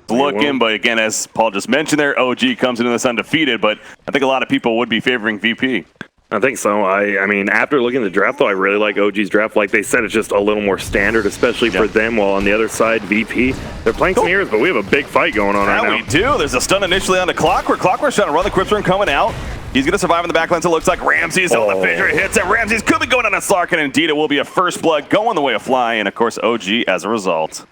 looking, but again, as Paul just mentioned there, OG comes into this undefeated, but I think a lot of people would be favoring VP. I think so. I mean, after looking at the draft, though, I really like OG's draft. Like they said, it's just a little more standard, especially for them, while on the other side, VP, they're playing some heroes, but we have a big fight going on right now. We do. There's a stun initially on the Clockwork. Clockwork's trying to run the Crypt Rune coming out. He's going to survive in the backlines, it looks like. Ramses, the fissure hits it. Ramses could be going on a Slark, and indeed it will be a first blood going the way of Fly, and of course OG as a result.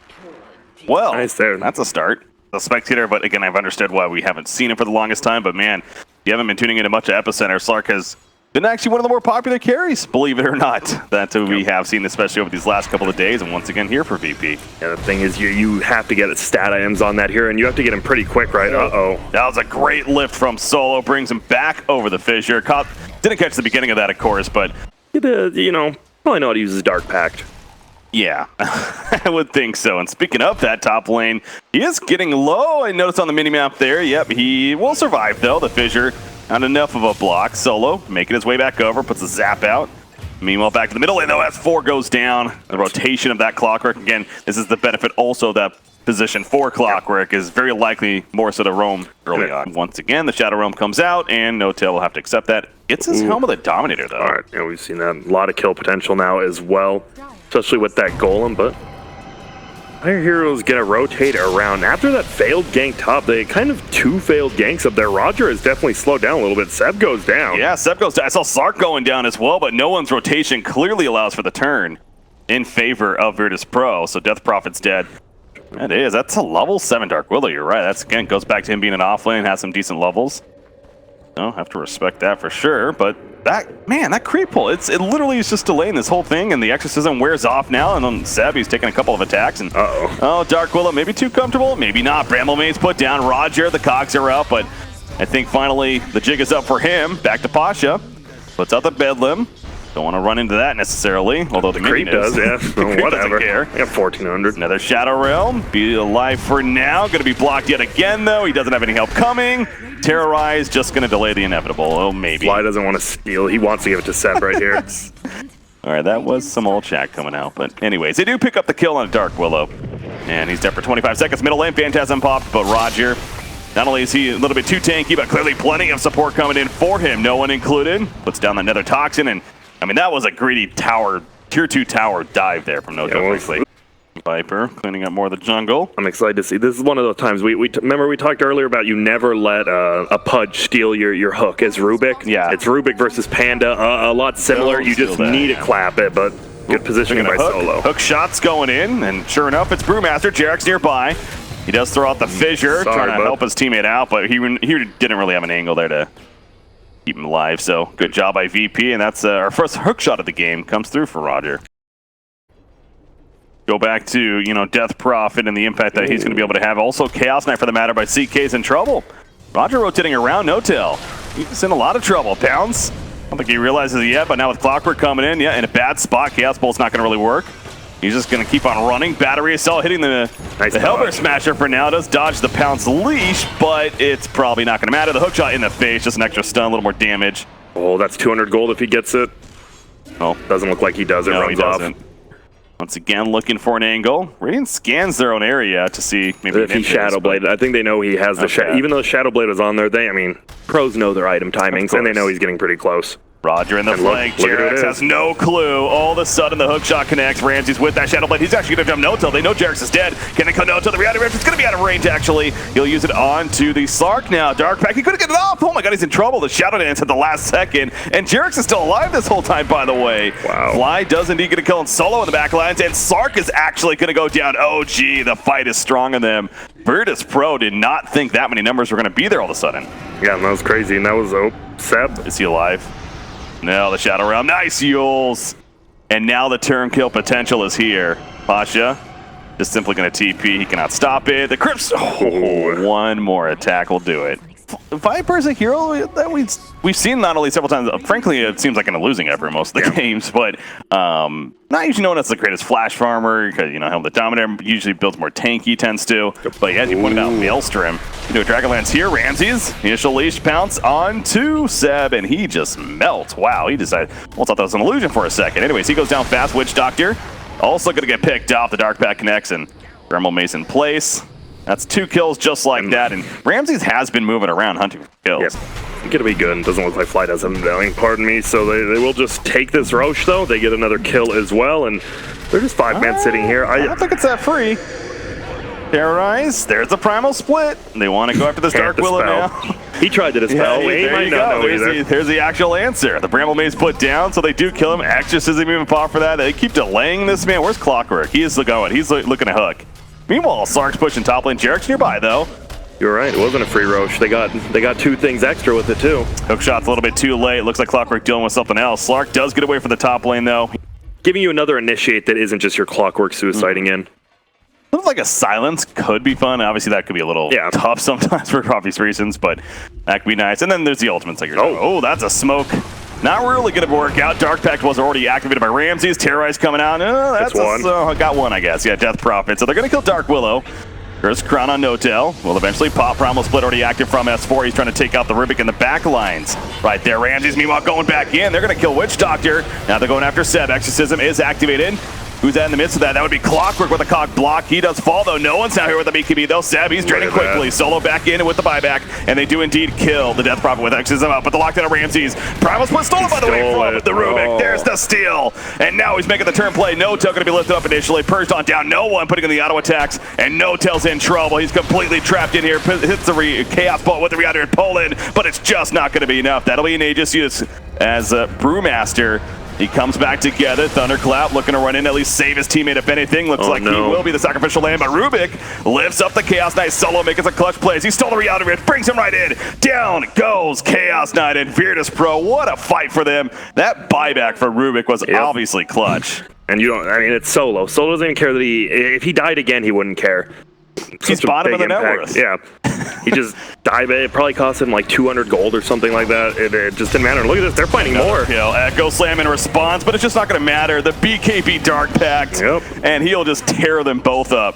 Well, nice there. That's a start. The Spectator, but again, I've understood why we haven't seen him for the longest time, but man, you haven't been tuning into much of Epicenter. Slark has been actually one of the more popular carries, believe it or not, that we have seen, especially over these last couple of days, and once again here for VP. Yeah, the thing is, you have to get stat items on that here, and you have to get him pretty quick, right? Uh-oh. That was a great lift from Solo, brings him back over the fissure. Didn't catch the beginning of that, of course, but... You know, probably know how to use his Dark Pact. Yeah, I would think so. And speaking of that top lane, he is getting low. I noticed on the minimap there. Yep, he will survive, though. The fissure, not enough of a block. Solo making his way back over, puts a zap out. Meanwhile, back to the middle lane, though, S4 goes down. The rotation of that Clockwork. Again, this is the benefit also that position for Clockwork is very likely more so to roam early on. Once again, the Shadow Realm comes out, and No-Tail will have to accept that. Gets his Helm of the Dominator, though. All right, yeah, we've seen that. A lot of kill potential now as well, especially with that Golem, but our heroes gonna rotate around. After that failed gank top, they kind of two failed ganks up there. Roger has definitely slowed down a little bit. Seb goes down. Yeah, Seb goes down. I saw Sark going down as well, but no one's rotation clearly allows for the turn in favor of Virtus Pro, so Death Prophet's dead. That is. That's a level 7 Dark Willow. You're right. That's, again, goes back to him being an offlane, has some decent levels. No, have to respect that for sure. But that, man, that creep pull, it literally is just delaying this whole thing, and the exorcism wears off now, and then Seb, he's taking a couple of attacks, and oh, Dark Willow, maybe too comfortable, maybe not. Bramblemaid's put down. Roger, the cogs are up, but I think finally the jig is up for him. Back to Pasha. Puts out the Bedlam. Don't want to run into that necessarily, although the creep does, yeah. Whatever. Care. We got 1400. Another Shadow Realm. Be alive for now. Going to be blocked yet again, though. He doesn't have any help coming. Terrorize, just going to delay the inevitable. Oh, maybe. Fly doesn't want to steal. He wants to give it to Seb right here. All right, that was some old chat coming out. But anyways, they do pick up the kill on Dark Willow. And he's dead for 25 seconds. Middle lane, Phantasm popped, but Roger, not only is he a little bit too tanky, but clearly plenty of support coming in for him. No one included. Puts down the Nether Toxin, and I mean, that was a greedy tower, tier 2 tower dive there from No-Tail, frankly. Viper cleaning up more of the jungle. I'm excited to see. This is one of those times remember we talked earlier about you never let a Pudge steal your hook as Rubik. Yeah. It's Rubik versus Panda, a lot similar. You just need to clap it, but good positioning by Solo. Hook shots going in, and sure enough, it's Brewmaster. Jarek's nearby. He does throw out the fissure, trying to help his teammate out, but he didn't really have an angle there to keep him alive, so good job by VP, and that's our first hook shot of the game. Comes through for Roger. Go back to, Death Prophet and the impact that he's going to be able to have. Also, Chaos Knight, for the matter, by CK's in trouble. Roger rotating around No-Tail. He's in a lot of trouble. Pounce, I don't think he realizes it yet, but now with Clockwork coming in, in a bad spot, Chaos Bolt's not going to really work. He's just going to keep on running. Battery Assault hitting the Hellbear Smasher for now. Does dodge the Pounce leash, but it's probably not going to matter. The hook shot in the face, just an extra stun, a little more damage. Oh, that's 200 gold if he gets it. Oh, doesn't look like he does. It runs off. Once again, looking for an angle. Radiant scans their own area to see maybe if he Shadow Blade. I think they know he has the Shadow. Even though Shadow Blade is on there, pros know their item timings, and they know he's getting pretty close. Roger in the flank. Jarex has no clue. All of a sudden, the hook shot connects. Ramsey's with that Shadow Blade. He's actually going to jump No-Tail. They know Jarex is dead. Can they come No-Tail? The reality range is going to be out of range, actually. He'll use it onto the Slark now. Dark Pack. He couldn't get it off. Oh my god, he's in trouble. The Shadow Dance at the last second. And Jarex is still alive this whole time, by the way. Wow. Fly does indeed get a kill on Solo in the back lines. And Slark is actually going to go down. Oh, gee, the fight is strong in them. Virtus Pro did not think that many numbers were going to be there all of a sudden. Yeah, and that was crazy. And that was Seb. Is he alive? No, the Shadow Realm. Nice Yules. And now the turn kill potential is here. Pasha just simply going to TP. He cannot stop it. The Crypts. Oh, one more attack will do it. Viper's a hero that we've seen not only several times. Frankly, it seems like in a losing effort most of the games, but not usually known as the greatest flash farmer because Helm the Dominator usually builds more tanky, tends to. But as you pointed out, Maelstrom. You do a Dragonlance here. Ramses initial leash pounce onto Seb, and he just melts. Wow, he decided. Well, thought that was an illusion for a second. Anyways, he goes down fast. Witch Doctor also going to get picked off. The Dark Pack connects, and Thermal Mace in place. That's 2 kills just like that, and Ramses has been moving around hunting for kills. Yep. Gonna be good. Doesn't look like Fly does have a pardon me. So they will just take this Roche though. They get another kill as well, and they're just 5-man sitting here. I don't think it's that free. Terrorize. There's the primal split. They want to go after this Dark Willow now. He tried to dispel. Yeah, he might not know either. There's the actual answer. The Bramble Maze put down, so they do kill him. Exorcism even pop for that. They keep delaying this man. Where's Clockwork? He is going. He's looking to hook. Meanwhile, Slark's pushing top lane. Jarek's nearby though. You're right. It wasn't a free Roche. They got 2 things extra with it too. Hook shot's a little bit too late. Looks like Clockwork dealing with something else. Slark does get away from the top lane though. Giving you another initiate that isn't just your Clockwork suiciding in. Looks like a silence could be fun. Obviously, that could be a little tough sometimes for obvious reasons, but that could be nice. And then there's the ultimates. Like oh, that's a smoke. Not really going to work out. Dark Pact was already activated by Ramses. Terrorize coming out. That's one. Got one, I guess. Yeah, Death Prophet. So they're going to kill Dark Willow. First Crown on No-Tail. Will eventually pop. Primal Split already active from S4. He's trying to take out the Rubik in the back lines. Right there. Ramses, meanwhile, going back in. They're going to kill Witch Doctor. Now they're going after Seb. Exorcism is activated. Who's that in the midst of that? That would be Clockwork with a cock block. He does fall, though. No one's out here with the BKB, though. Seb, he's draining quickly. Solo back in with the buyback, and they do indeed kill the Death Prophet with Exorcism up, but the lockdown of Ramses. Primal Split stolen by the way from the Rubik. There's the steal, and now he's making the turn play. No-Tail going to be lifted up initially. Purged on down. No one putting in the auto attacks, and No-Tail's in trouble. He's completely trapped in here. Hits the Chaos Bolt with the Reactor in Poland, but it's just not going to be enough. That'll be an Aegis use as Brewmaster. He comes back together. Thunderclap looking to run in, at least save his teammate if anything. Looks like he will be the sacrificial lamb, but Rubik lifts up the Chaos Knight solo, making some clutch plays. He stole the reality ridge, brings him right in. Down goes Chaos Knight and Virtus Pro. What a fight for them. That buyback for Rubik was obviously clutch. And it's Solo. Solo doesn't even care that if he died again, he wouldn't care. He's bottom of the net worth. Yeah. He just died. It probably cost him like 200 gold or something like that. It just didn't matter. Look at this. They're finding more. Kill. Echo Slam in response, but it's just not going to matter. The BKB Dark Pact, and he'll just tear them both up.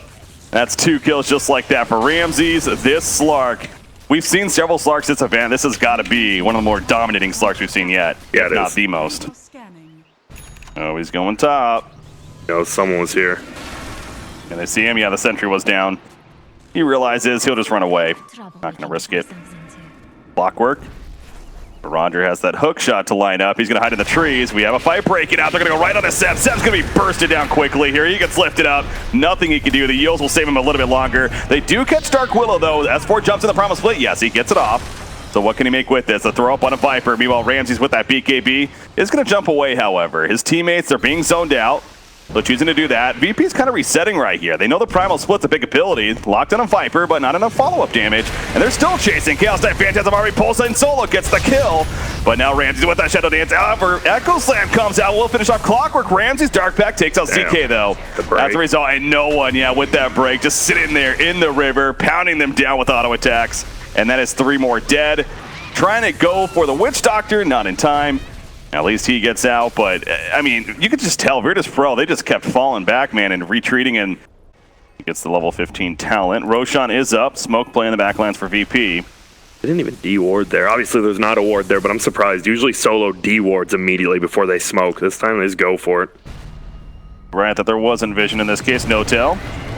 That's 2 kills just like that for Ramses. This Slark, we've seen several Slarks this event. This has got to be one of the more dominating Slarks we've seen yet. Yeah, if not the most. Oh, he's going top. No, someone was here. And they see him. Yeah, the sentry was down. He realizes he'll just run away. Not going to risk it. Blockwork. Roger has that hook shot to line up. He's going to hide in the trees. We have a fight breaking out. They're going to go right on the Seb. Seb's going to be bursted down quickly here. He gets lifted up. Nothing he can do. The Yields will save him a little bit longer. They do catch Dark Willow, though. S4 jumps in the Primal Split. Yes, he gets it off. So what can he make with this? A throw up on a Viper. Meanwhile, Ramses with that BKB is going to jump away, however. His teammates are being zoned out. So choosing to do that. VP's kind of resetting right here. They know the Primal Split's a big ability. Locked in on Viper, but not enough follow-up damage. And they're still chasing. Chaos Knight Phantasm already pulls in Solo, gets the kill. But now Ramses with that Shadow Dance. However, Echo Slam comes out. We'll finish off Clockwork. Ramses Dark Pact takes out CK, though. That's the result. And no one, with that break, just sitting there in the river, pounding them down with auto attacks. And that is 3 more dead. Trying to go for the Witch Doctor, not in time. At least he gets out, but, I mean, you could just tell Virtus Pro, they just kept falling back, man, and retreating, and he gets the level 15 talent. Roshan is up. Smoke play in the backlands for VP. They didn't even de-ward there. Obviously, there's not a ward there, but I'm surprised. Usually Solo de-wards immediately before they smoke. This time, they just go for it. Right, that there wasn't vision in this case. No-tail.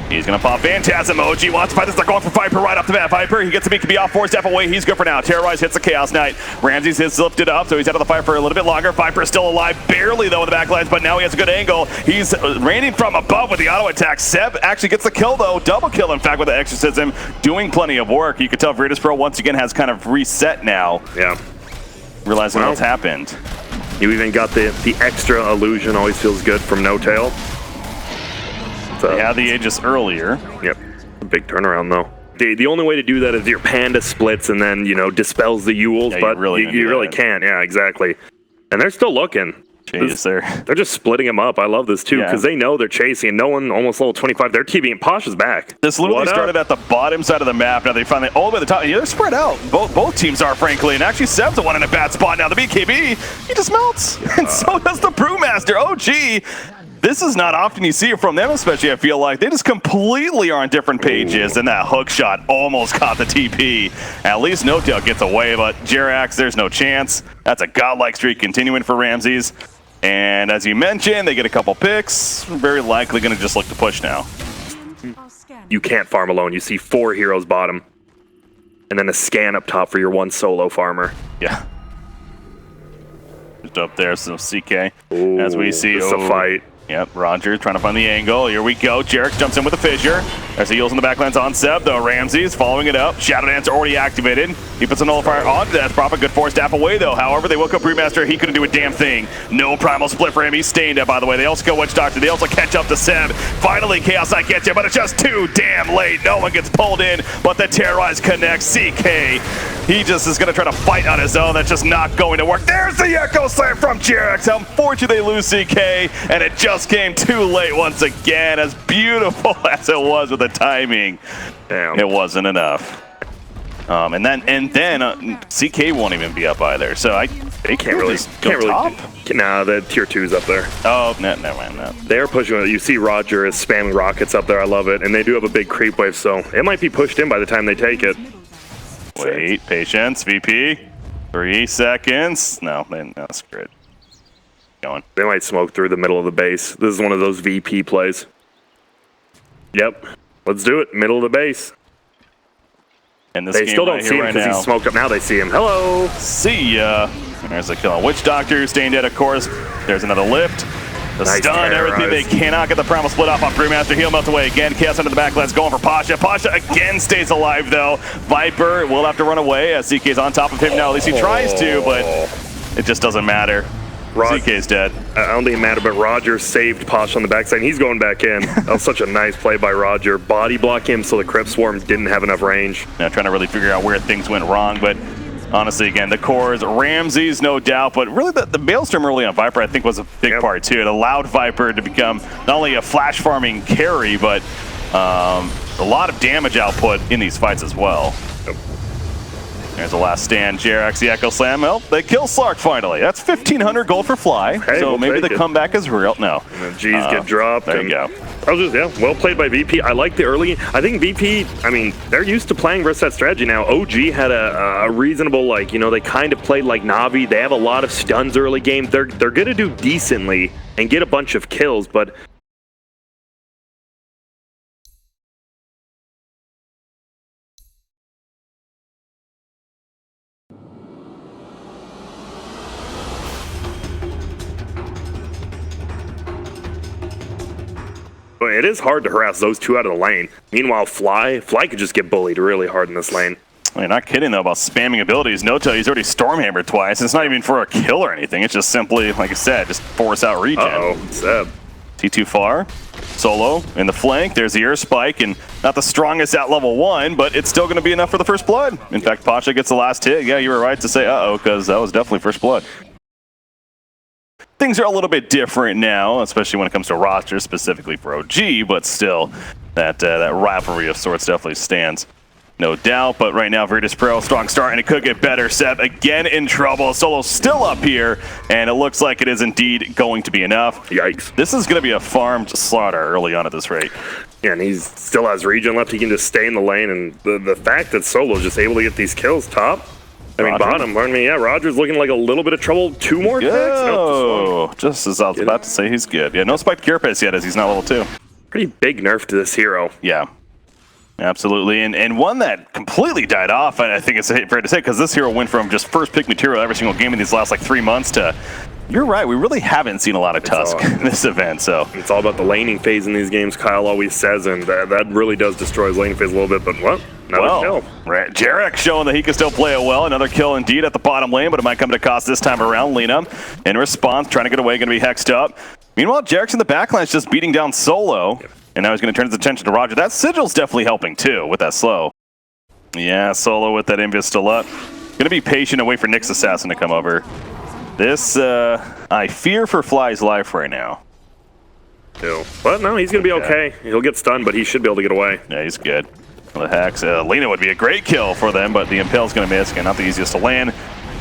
He's going to pop Phantasm. OG wants to fight this. They're going for Viper right off the bat. Viper, he gets the BKB off, 4 step away. He's good for now. Terrorize hits the Chaos Knight. Ramses is lifted up, so he's out of the fight for a little bit longer. Viper is still alive, barely though in the backlines, but now he has a good angle. He's raining from above with the auto attack. Seb actually gets the kill though. Double kill, in fact, with the Exorcism. Doing plenty of work. You can tell Virtus Pro once again has kind of reset now. Yeah. Realizing what's happened. You even got the extra illusion. Always feels good from No-Tail. They had the Aegis earlier. Yep. A big turnaround, though. The only way to do that is your Panda splits and then, dispels the Yules, yeah, but you really can't. Yeah, exactly. And they're still looking. Jeez, they're just splitting them up. I love this, too, because they know they're chasing. No one, almost level 25, they're TVing. Posh is back. This literally started at the bottom side of the map. Now they finally all the way to the top. Yeah, they're spread out. Both teams are, frankly. And actually, Seb's the one in a bad spot now. The BKB, he just melts. And so does the Brewmaster. OG. This is not often you see it from them, especially, I feel like. They just completely are on different pages, and that hook shot almost caught the TP. At least No-Tail gets away, but Jerax, there's no chance. That's a godlike streak continuing for Ramses. And as you mentioned, they get a couple picks. Very likely going to just look to push now. you can't farm alone. You see 4 heroes bottom, and then a scan up top for your 1 solo farmer. Yeah. Just up there, some CK. Ooh, as we see. This is a fight. Yep, Roger trying to find the angle. Here we go. Jarek jumps in with a fissure. As he heals in the backlands on Seb, though. Ramsey's following it up. Shadow Dance already activated. He puts a nullifier on Death Prophet. Good 4 staff away, though. However, they woke up Brewmaster. He couldn't do a damn thing. No primal split for him. He's staying dead, by the way. They also go Witch Doctor. They also catch up to Seb. Finally, Chaos Knight gets you, but it's just too damn late. No one gets pulled in, but the Terrorize connects. CK, he just is going to try to fight on his own. That's just not going to work. There's the Echo Slam from Jarek. Unfortunately, they lose CK, and it just came too late once again. As beautiful as it was with the timing, damn, it wasn't enough. And then CK won't even be up either. So they can't really go top. Nah, the tier 2's up there. Oh, never mind that. They're pushing it. You see Roger is spamming rockets up there. I love it. And they do have a big creep wave, so it might be pushed in by the time they take it. Wait, patience, VP. 3 seconds. No, screw it. Going. They might smoke through the middle of the base. This is one of those VP plays. Yep. Let's do it. Middle of the base. And this they game still don't right see him because he's smoked up. Now they see him. Hello. See ya. There's a kill on Witch Doctor, staying dead, of course. There's another lift. The nice stun, everything. They cannot get the primal split off on Brewmaster. He'll melt away again. Chaos under the back. Let's go for Pasha. Pasha again stays alive, though. Viper will have to run away as CK's on top of him now. At least he tries to, but it just doesn't matter. CK's dead. I don't think it mattered, but Roger saved Pasha on the backside, and he's going back in. That was such a nice play by Roger. Body block him so the Crypt Swarm didn't have enough range. Now trying to really figure out where things went wrong, but honestly, again, the cores, Ramsey's no doubt, but really the Maelstrom early on Viper I think was a big part too. It allowed Viper to become not only a flash farming carry, but a lot of damage output in these fights as well. There's the last stand. Jarex, the Echo Slam. Well, they kill Slark finally. That's 1,500 gold for Fly. Hey, so maybe the comeback is real. No. And the G's get dropped. There you go. I was just, yeah, well played by VP. I like the early. I think VP, I mean, they're used to playing versus that strategy now. OG had a reasonable, like, you know, they kind of played like Navi. They have a lot of stuns early game. They're going to do decently and get a bunch of kills, but it is hard to harass those 2 out of the lane. Meanwhile, Fly could just get bullied really hard in this lane. You're not kidding, though, about spamming abilities. Noto, he's already Stormhammered twice. It's not even for a kill or anything. It's just simply, like I said, just force out regen. Uh-oh, Seb. T2 far. Solo in the flank. There's the air spike, and not the strongest at level 1, but it's still going to be enough for the first blood. In fact, Pasha gets the last hit. Yeah, you were right to say uh-oh, because that was definitely first blood. Things are a little bit different now, especially when it comes to rosters, specifically for OG, but still, that rivalry of sorts definitely stands. No doubt, but right now, Virtus Pro, strong start, and it could get better. Seb again in trouble. Solo's still up here, and it looks like it is indeed going to be enough. Yikes. This is going to be a farmed slaughter early on at this rate. Yeah, and he still has regen left. He can just stay in the lane, and the fact that Solo's just able to get these kills top, I mean, bottom, pardon me, yeah, Roger's looking like a little bit of trouble. 2 more attacks? Nope, just as I was about to say, he's good. Yeah, no spiked carapace yet, as he's not level 2. Pretty big nerf to this hero. Yeah, absolutely. And one that completely died off, I think it's fair to say, because this hero went from just first pick material every single game in these last, like, 3 months to, you're right, we really haven't seen a lot of Tusk in this event, so. It's all about the laning phase in these games, Kyle always says, and that really does destroy his laning phase a little bit, but what? Another kill. Right. Jarek showing that he can still play it well. Another kill indeed at the bottom lane, but it might come at a cost this time around. Lena, in response, trying to get away, going to be hexed up. Meanwhile, Jarek's in the backline is just beating down Solo, and now he's going to turn his attention to Roger. That Sigil's definitely helping, too, with that slow. Yeah, Solo with that Invis still up. Going to be patient and wait for Nyx Assassin to come over. This, I fear for Fly's life right now. But no, he's going to be okay. He'll get stunned, but he should be able to get away. Yeah, he's good. The Hex, Lena would be a great kill for them, but the Impale's going to miss. Again, not the easiest to land.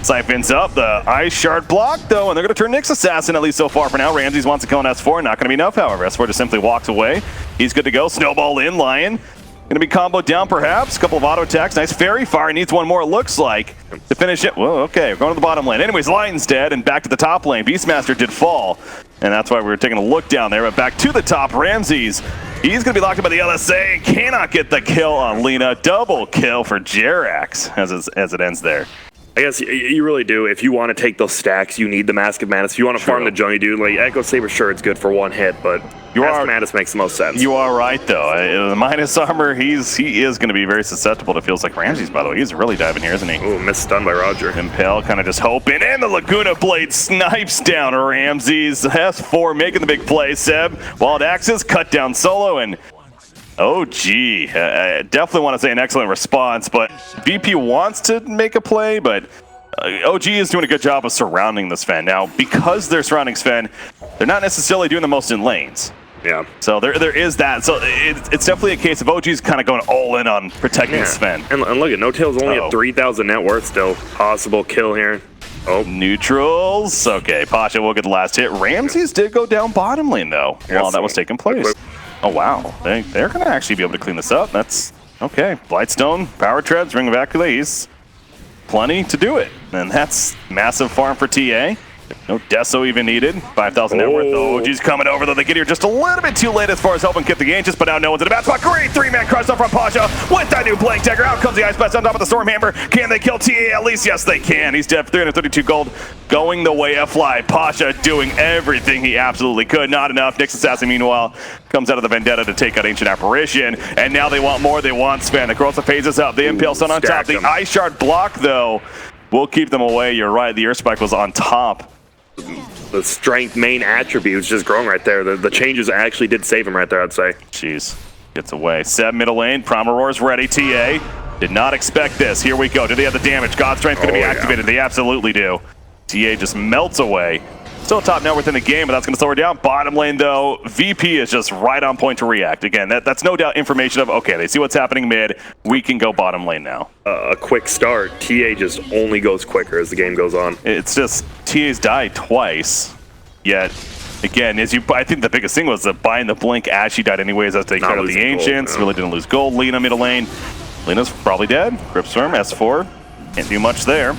Siphons up, the Ice Shard block, though, and they're going to turn Nyx Assassin, at least so far for now. Ramses wants to kill an S4, not going to be enough, however. S4 just simply walks away. He's good to go. Snowball in, Lion. Going to be comboed down, perhaps. A couple of auto attacks. Nice Fairy Fire. Needs one more, it looks like, to finish it. Well, okay, we're going to the bottom lane. Anyways, Lion's dead, and back to the top lane. Beastmaster did fall, and that's why we were taking a look down there. But back to the top, Ramses He's going to be locked up by the LSA. Cannot get the kill on Lena. Double kill for Jerax as it ends there. I guess you really do. If you want to take those stacks, you need the Mask of Madness. If you want to farm the jungle, dude, like Echo Saber, sure, it's good for one hit, but Mask of Madness makes the most sense. You are right, though. The minus armor, he is going to be very susceptible to feels like Ramses, by the way. He's really diving here, isn't he? Ooh, missed stun by Roger. Impale kind of just hoping, and the Laguna Blade snipes down Ramses. S4 making the big play. Seb, Wild Axes, cut down solo, and OG, I definitely want to say an excellent response, but VP wants to make a play, but OG is doing a good job of surrounding the Sven. Now, because they're surrounding Sven, they're not necessarily doing the most in lanes. Yeah. So there is that. So it's definitely a case of OG's kind of going all in on protecting Sven. And look at No-Tail's only at 3,000 net worth still. Possible kill here. Oh. Neutrals. Okay, Pasha will get the last hit. Ramses did go down bottom lane, though, while that was taking place. Oh, wow. They're going to actually be able to clean this up. That's okay. Blightstone, Power Treads, Ring of Achilles. Plenty to do it. And that's massive farm for TA. No Deso even needed. 5,000 net worth. Oh, OG's coming over, though. They get here just a little bit too late as far as helping get the Ancients, but now no one's in the bad spot. Great three-man crush up from Pasha with that new Blank Dagger. Out comes the Ice Blast on top of the Stormhammer. Can they kill TA? At least, yes, they can. He's dead for 332 gold. Going the way of Fly. Pasha doing everything he absolutely could. Not enough. Nyx Assassin, meanwhile, comes out of the Vendetta to take out Ancient Apparition. And now they want more. They want Sven. The Corrosive phases up. The Impale Sun on top. The Ice Shard block, though, will keep them away. You're right. The Earth Spike was on top. The strength main attribute is just growing right there. The changes actually did save him right there, I'd say. Jeez. Gets away. Seb middle lane. Promeroar's ready. TA did not expect this. Here we go. Do they have the damage? God Strength going to be activated. They absolutely do. TA just melts away. Still top net within the game, but that's going to slow her down. Bottom lane, though, VP is just right on point to react. Again, that's no doubt information of, okay, they see what's happening mid. We can go bottom lane now. A quick start. TA just only goes quicker as the game goes on. It's just TA's died twice, yet, again, I think the biggest thing was the buying the blink as she died anyways as they cut out the Ancients. Really didn't lose gold. Lena middle lane. Lena's probably dead. Gripsworm, S4. Can't do much there.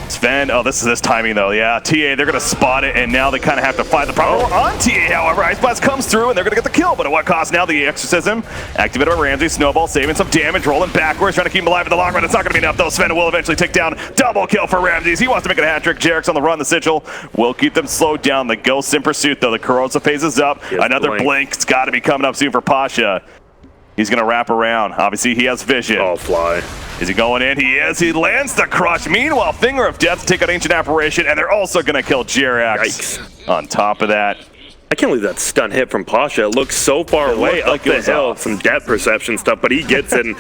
Sven, oh, this is this timing, though. Yeah, TA, they're going to spot it, and now they kind of have to find the problem on TA. However, Ice Blast comes through, and they're going to get the kill, but at what cost now? The Exorcism, activated by Ramsey, Snowball, saving some damage, rolling backwards, trying to keep him alive in the long run. It's not going to be enough, though. Sven will eventually take down double kill for Ramses. He wants to make it a hat-trick. Jerax on the run. The Sigil will keep them slowed down. The Ghosts in pursuit, though. The Corrosive phase is up. Another Blink's got to be coming up soon for Pasha. He's going to wrap around. Obviously, he has vision. Oh, Fly. Is he going in? He is. He lands the crush. Meanwhile, Finger of Death to take out Ancient Apparition, and they're also going to kill Jerax. Yikes. On top of that. I can't believe that stun hit from Pasha. It looks so far away up the hill. Some depth perception stuff, but he gets in.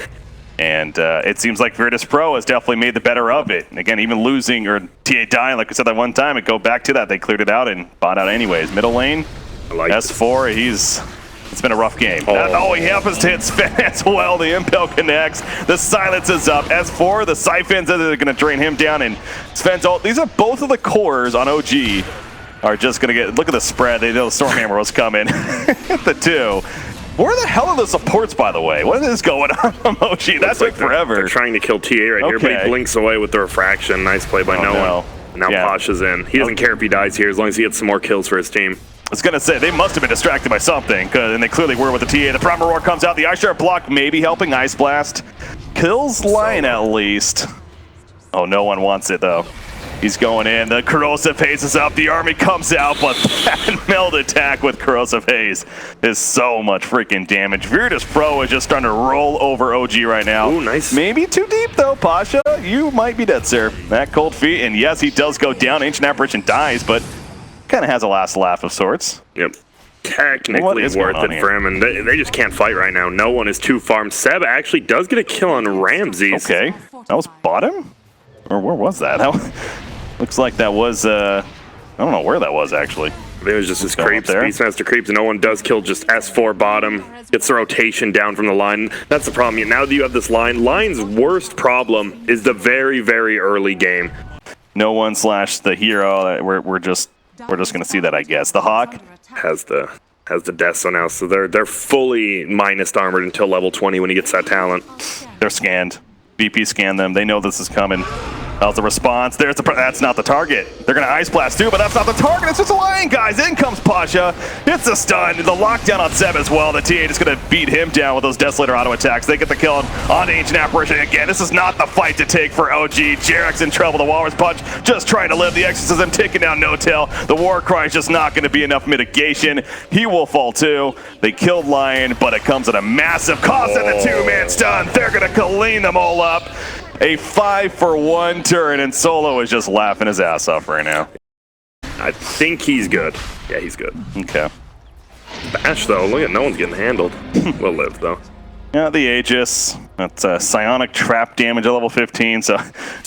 And it seems like Virtus Pro has definitely made the better of it. And again, even losing or TA dying, like I said that one time, it go back to that. They cleared it out and bought out anyways. Middle lane, S4, it's been a rough game. Oh, he happens to hit Sven as well. The Impel connects. The silence is up. S4, the Siphons are going to drain him down. And Sven's ult. These are both of the cores on OG are just going to get... Look at the spread. They know the Stormhammer was coming. The two. Where the hell are the supports, by the way? What is going on from OG? That took forever. They're trying to kill TA right here, but he blinks away with the refraction. Nice play by no one. Now Pasha's in. He doesn't care if he dies here as long as he gets some more kills for his team. I was going to say, they must have been distracted by something, and they clearly were with the TA. The Promeroar comes out. The Ice Shard block maybe helping. Ice Blast kills Lion at least. Oh, no one wants it, though. He's going in. The Corrosive Haze is up. The army comes out, but that meld attack with Corrosive Haze is so much freaking damage. Virtus Pro is just starting to roll over OG right now. Ooh, nice. Maybe too deep, though, Pasha. You might be dead, sir. That cold feet, and yes, he does go down. Ancient Apparition dies, but kind of has a last laugh of sorts. Yep. Technically worth it for him, and they just can't fight right now. No one is too farmed. Seb actually does get a kill on Ramses. Okay. That was bottom? Or where was that? Looks like that was, I don't know where that was, actually. I think it was just his creeps, Beastmaster creeps, and no one does kill just S4 bottom. Gets the rotation down from the line. That's the problem. Now that you have this line, line's worst problem is the very, very early game. No one slash the hero. We're just gonna see that, I guess. The Hawk has the Deso now, so they're fully minus armored until level 20 when he gets that talent. They're scanned. VP scanned them. They know this is coming. How's the response? That's not the target. They're going to Ice Blast too, but that's not the target. It's just a lane, guys. In comes Pasha. Hits the stun. The lockdown on Seb as well. The TA just going to beat him down with those Desolator auto attacks. They get the kill on Ancient Apparition again. This is not the fight to take for OG. Jarek's in trouble. The Walrus Punch just trying to live. The Exorcism taking down No Tail. The War Cry is just not going to be enough mitigation. He will fall too. They killed Lion, but it comes at a massive cost and the two-man stun. They're going to clean them all up. A 5-for-1 turn, and Solo is just laughing his ass off right now. I think he's good. Yeah, he's good. Okay. Bash, though, look at no one's getting handled. We'll live, though. Yeah, the Aegis. That's psionic trap damage at level 15, so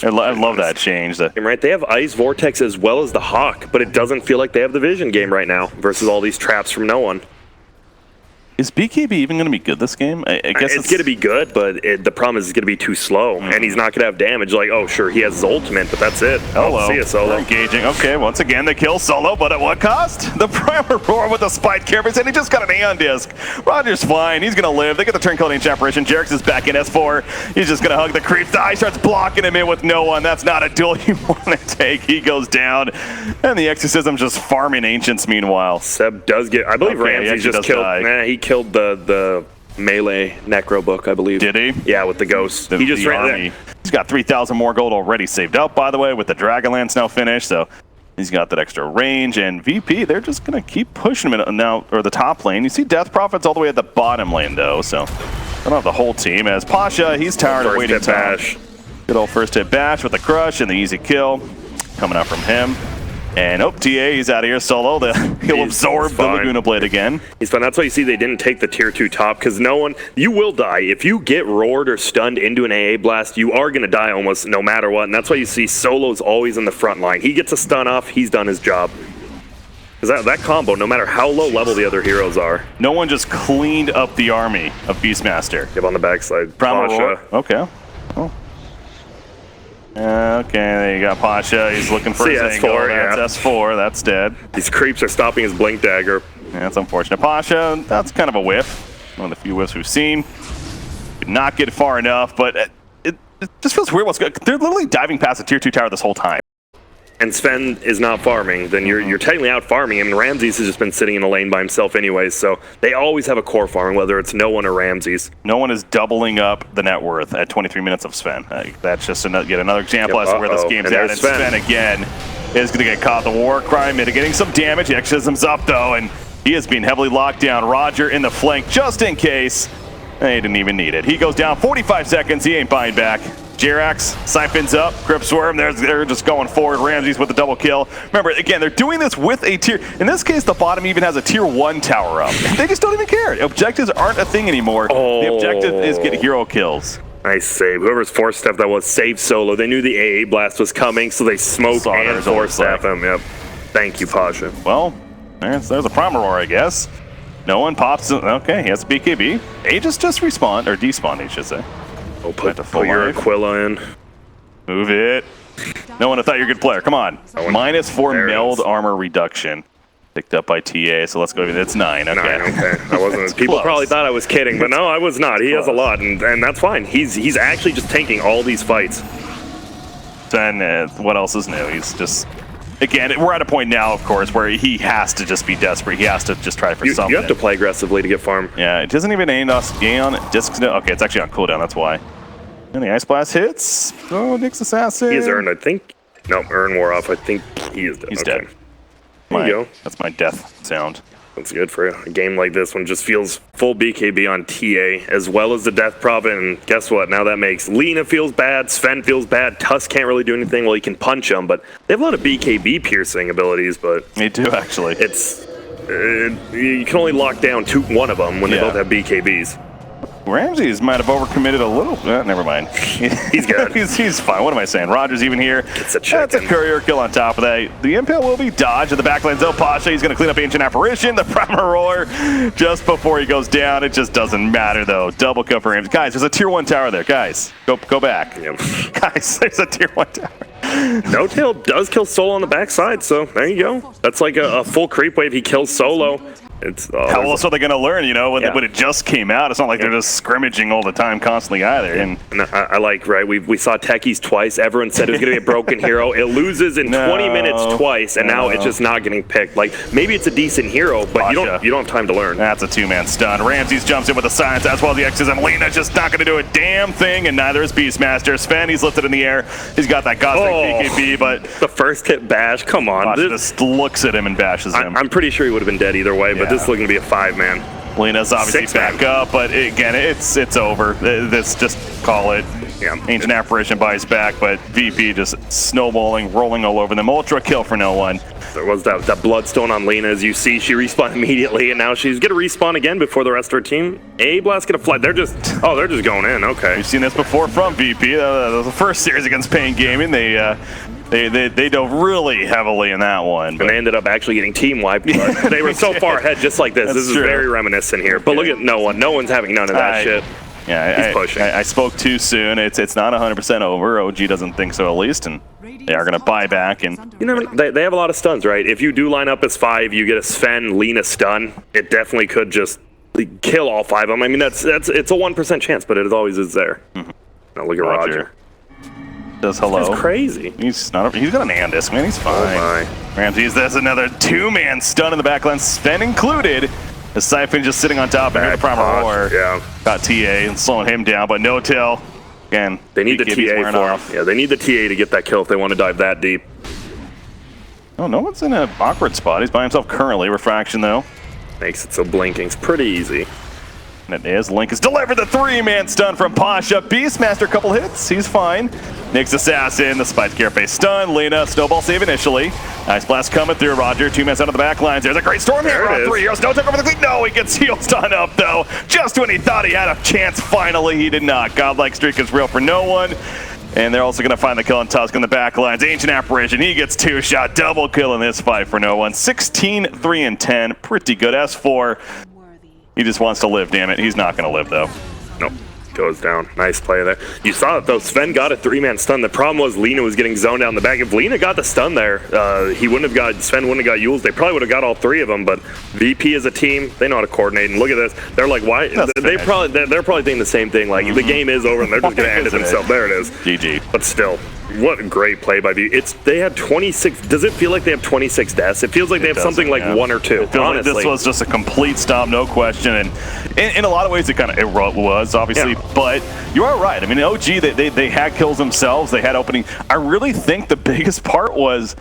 I love that change. Right, they have Ice Vortex as well as the Hawk, but it doesn't feel like they have the Vision game right now versus all these traps from no one. Is BKB even going to be good this game? I guess it's going to be good, but the problem is it's going to be too slow, and he's not going to have damage. Like, oh, sure, he has his ultimate, but that's it. Hello. See ya, Solo. Engaging. Okay, once again, they kill Solo, but at what cost? The Primer Roar with the Spite Carapace, and he just got an Aeon Disc. Roger's fine. He's going to live. They get the turn kill in Ancient Apparition. Jarek's is back in S4. He's just going to hug the creep. The Ice starts blocking him in with no one. That's not a duel you want to take. He goes down, and the Exorcism just farming Ancients meanwhile. Seb does get, I believe Ramsey just killed, he killed the melee necro book, I believe. Did he? Yeah, with the ghost. He just ran army. He's got 3,000 more gold already saved up, by the way, with the Dragonlance now finished, so he's got that extra range. And VP, they're just going to keep pushing him now, or the top lane. You see Death Prophet's all the way at the bottom lane, though, so I don't have the whole team. As Pasha, he's tired of waiting time. Good old first hit bash with the crush and the easy kill coming out from him. And TA, he's out of here solo. He'll absorb the Laguna Blade again. He's fine. That's why you see they didn't take the tier 2 top, because no one, you will die. If you get roared or stunned into an AA blast, you are going to die almost no matter what. And that's why you see Solo's always in the front line. He gets a stun off, he's done his job. Because that combo, no matter how low level the other heroes are. No one just cleaned up the army of Beastmaster. Yep, on the backside. Pasha. Okay. Oh. Okay, there you got Pasha. He's looking for his angle. That's S4. That's dead. These creeps are stopping his blink dagger. Yeah, that's unfortunate. Pasha, that's kind of a whiff. One of the few whiffs we've seen. Did not get far enough, but it just feels weird. They're literally diving past the tier 2 tower this whole time. And Sven is not farming, then you're technically out farming him. And Ramses has just been sitting in a lane by himself anyways, so they always have a core farming, whether it's no one or Ramses. No one is doubling up the net worth at 23 minutes of Sven. That's just yet another example as to where this game's at. And Sven again is going to get caught. The War Cry mitigating some damage. The Exorcism's up though, and he is being heavily locked down. Roger in the flank just in case. They didn't even need it. He goes down 45 seconds. He ain't buying back. Jerax siphons up, Grip Swarm, they're just going forward. Ramses with the double kill. Remember, again, they're doing this with a tier. In this case, the bottom even has a tier 1 tower up. They just don't even care. Objectives aren't a thing anymore. Oh. The objective is get hero kills. Nice save. Whoever's force step that was saved Solo. They knew the AA blast was coming, so they smoked and force step him. Yep. Thank you, Pasha. Well, there's a Primer Roar, I guess. No one pops. Okay, he has BKB. Aegis just respawned, or despawned, I should say. Oh, put your Aquila in. Move it. No one thought you're a good player. Come on. -4 meld armor reduction. Picked up by TA, so let's go. It's 9. Okay. 9, okay. I wasn't. People probably thought I was kidding, but no, I was not. He has a lot, and that's fine. He's actually just tanking all these fights. Then what else is new? He's just. Again, we're at a point now, of course, where he has to just be desperate. He has to just try for something. You have to play aggressively to get farm. Yeah, it doesn't even aim us. Aeon discs. Okay, it's actually on cooldown. That's why. And the Ice Blast hits. Oh, Nyx Assassin. He is earned, I think. No, Earn wore off. I think he is dead. He's dead. There you go. That's my death sound. That's good for a game like this one. Just feels full BKB on TA as well as the Death Prophet. And guess what? Now that makes Lina feels bad, Sven feels bad, Tusk can't really do anything. Well, he can punch him, but they have a lot of BKB piercing abilities. But they do actually. It's you can only lock down one of them when they both have BKBs. Ramses might have overcommitted a little. Never mind. He's good. he's fine. What am I saying? Roger's even here. It's a That's a courier kill on top of that. The Impale will be dodged at the backline. Zo Pasha, he's going to clean up Ancient Apparition. The Primer Roar just before he goes down. It just doesn't matter, though. Double kill for Ramses. Guys, there's a tier 1 tower there. Guys, go back. Yep. Guys, there's a tier 1 tower. No Tail does kill Solo on the backside, so there you go. That's like a full creep wave. He kills Solo. It's how else are they going to learn? You know, when it just came out, it's not like they're just scrimmaging all the time, constantly either. And I like, right? We saw Techies twice. Everyone said it was going to be a broken hero. It loses in 20 minutes twice, and now it's just not getting picked. Like maybe it's a decent hero, but you don't have time to learn. That's a two-man stun. Ramses jumps in with the silence as well as the X's, and Lena's just not going to do a damn thing, and neither is Beastmaster. Sven, he's lifted in the air. He's got that cosmic PKB, but the first hit bash. Come on, just looks at him and bashes him. I'm pretty sure he would have been dead either way, but this is looking to be a 5-man. Lena's obviously back up, but again, it's over. This just call it. Yeah. Ancient Apparition buys back, but VP just snowballing, rolling all over them. Ultra kill for no one. There was that bloodstone on Lena, as you see. She respawned immediately, and now she's gonna respawn again before the rest of her team. A-Blast gonna fly. They're just going in. Okay. We've seen this before from VP. That was the first series against Pain Gaming. They dove really heavily in that one. And they ended up actually getting team wiped, but they were so far ahead just like this. This is very reminiscent here. But look at no one. No one's having none of that shit. Yeah, he's pushing. I spoke too soon. It's not 100% over. OG doesn't think so, at least, and they are going to buy back. And they have a lot of stuns, right? If you do line up as 5, you get a Sven, Lena stun. It definitely could just kill all 5 of them. I mean, it's a 1% chance, but it always is there. Now look at Roger. Does hello. That's crazy. He's got an Andis, man. He's fine. Oh my. Ramses, there's another two-man stun in the backline, Sven included. The Siphon just sitting on top, and here the Primal Roar got TA and slowing him down, but no tail. Again, they need the TA for him. Yeah, they need the TA to get that kill if they want to dive that deep. Oh, no one's in an awkward spot. He's by himself currently. Refraction, though. Makes it so blinking's pretty easy. And it is. Link has delivered the three-man stun from Pasha. Beastmaster, a couple hits. He's fine. Nyx Assassin, the Spike Carapace stun. Lena, snowball save initially. Ice Blast coming through. Roger, 2 minutes out of the back lines. There's a great storm here on 3 heroes. No take over the cleat. No, he gets healed stun up, though. Just when he thought he had a chance, finally, he did not. Godlike streak is real for no one. And they're also going to find the kill on Tusk in the back lines. Ancient Apparition, he gets 2-shot. Double kill in this fight for no one. 16, 3, and 10. Pretty good. S4. He just wants to live, damn it. He's not going to live, though. Nope. Goes down. Nice play there. You saw it, though. Sven got a 3-man stun. The problem was Lena was getting zoned down the back. If Lena got the stun there, Sven wouldn't have got Yules. They probably would have got all 3 of them, but VP as a team, they know how to coordinate. And look at this. They're like, why? They're probably thinking the same thing. Like, the game is over, and they're just going to end it themselves. There it is. GG. But still, what a great play by VP. They had 26. Does it feel like they have 26 deaths? It feels like they have something like 1 or 2. Honestly. Like this was just a complete stop, no question. And in a lot of ways, it was, obviously. Yeah. But you are right. I mean, OG, they had kills themselves. They had opening. I really think the biggest part was